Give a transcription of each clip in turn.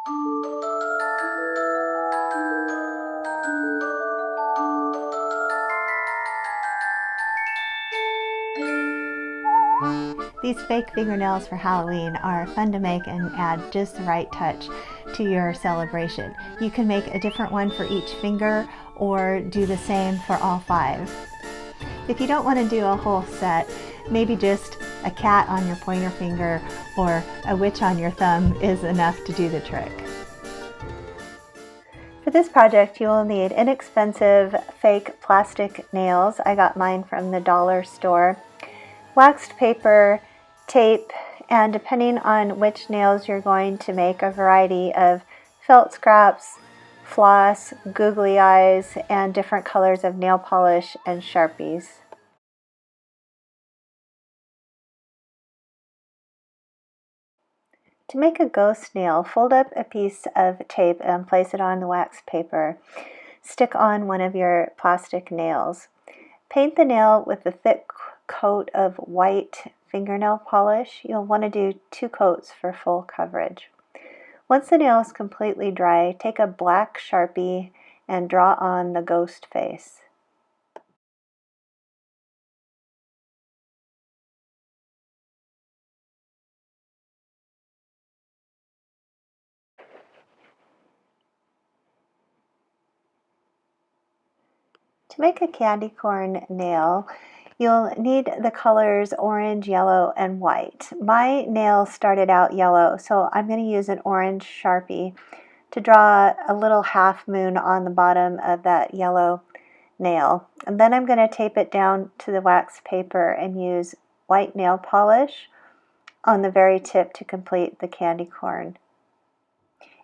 These fake fingernails for Halloween are fun to make and add just the right touch to your celebration. You can make a different one for each finger or do the same for all 5. If you don't want to do a whole set, maybe just a cat on your pointer finger or a witch on your thumb is enough to do the trick. For this project, you will need inexpensive fake plastic nails. I got mine from the dollar store. Waxed paper, tape, and depending on which nails you're going to make, a variety of felt scraps, floss, googly eyes, and different colors of nail polish and Sharpies. To make a ghost nail, fold up a piece of tape and place it on the wax paper. Stick on one of your plastic nails. Paint the nail with a thick coat of white fingernail polish. You'll want to do 2 coats for full coverage. Once the nail is completely dry, take a black Sharpie and draw on the ghost face. To make a candy corn nail, you'll need the colors orange, yellow, and white. My nail started out yellow, so I'm going to use an orange Sharpie to draw a little half moon on the bottom of that yellow nail. And then I'm going to tape it down to the wax paper and use white nail polish on the very tip to complete the candy corn.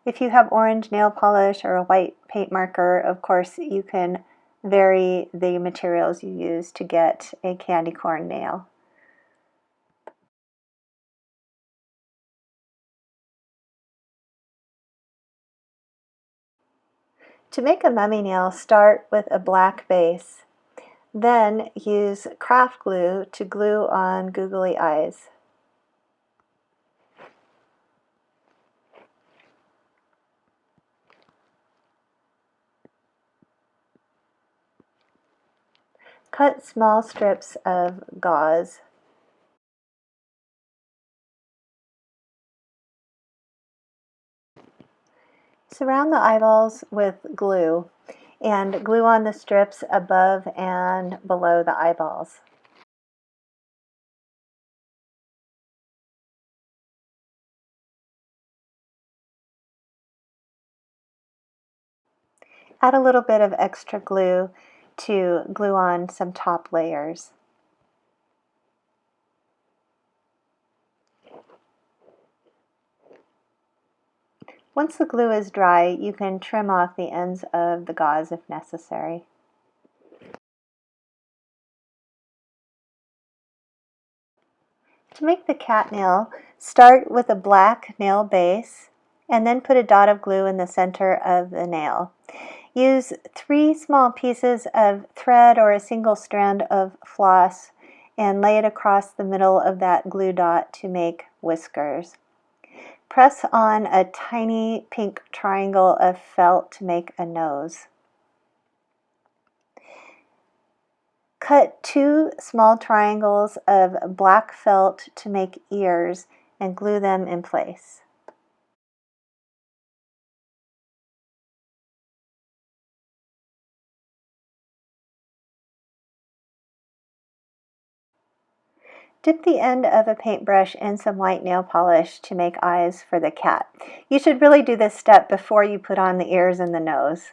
If you have orange nail polish or a white paint marker, of course you can vary the materials you use to get a candy corn nail. To make a mummy nail, start with a black base. Then use craft glue to glue on googly eyes. Cut small strips of gauze. Surround the eyeballs with glue and glue on the strips above and below the eyeballs. Add a little bit of extra glue to glue on some top layers. Once the glue is dry, you can trim off the ends of the gauze if necessary. To make the cat nail, start with a black nail base and then put a dot of glue in the center of the nail. Use 3 small pieces of thread or a single strand of floss and lay it across the middle of that glue dot to make whiskers. Press on a tiny pink triangle of felt to make a nose. Cut 2 small triangles of black felt to make ears and glue them in place. Dip the end of a paintbrush in some white nail polish to make eyes for the cat. You should really do this step before you put on the ears and the nose.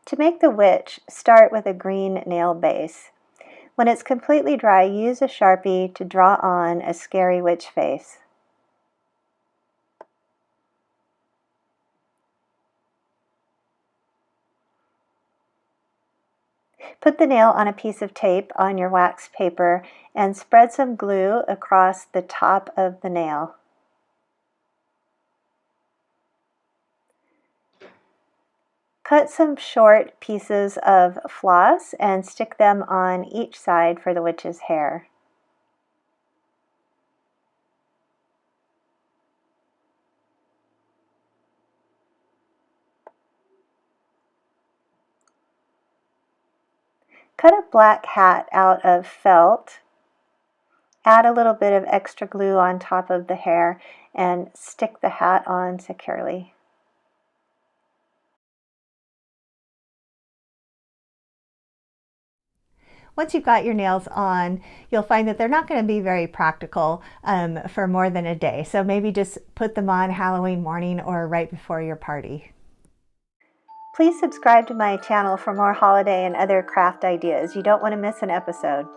To make the witch, start with a green nail base. When it's completely dry, use a Sharpie to draw on a scary witch face. Put the nail on a piece of tape on your wax paper and spread some glue across the top of the nail. Cut some short pieces of floss and stick them on each side for the witch's hair. Cut a black hat out of felt, add a little bit of extra glue on top of the hair, and stick the hat on securely. Once you've got your nails on, you'll find that they're not going to be very practical for more than a day. So maybe just put them on Halloween morning or right before your party. Please subscribe to my channel for more holiday and other craft ideas. You don't want to miss an episode.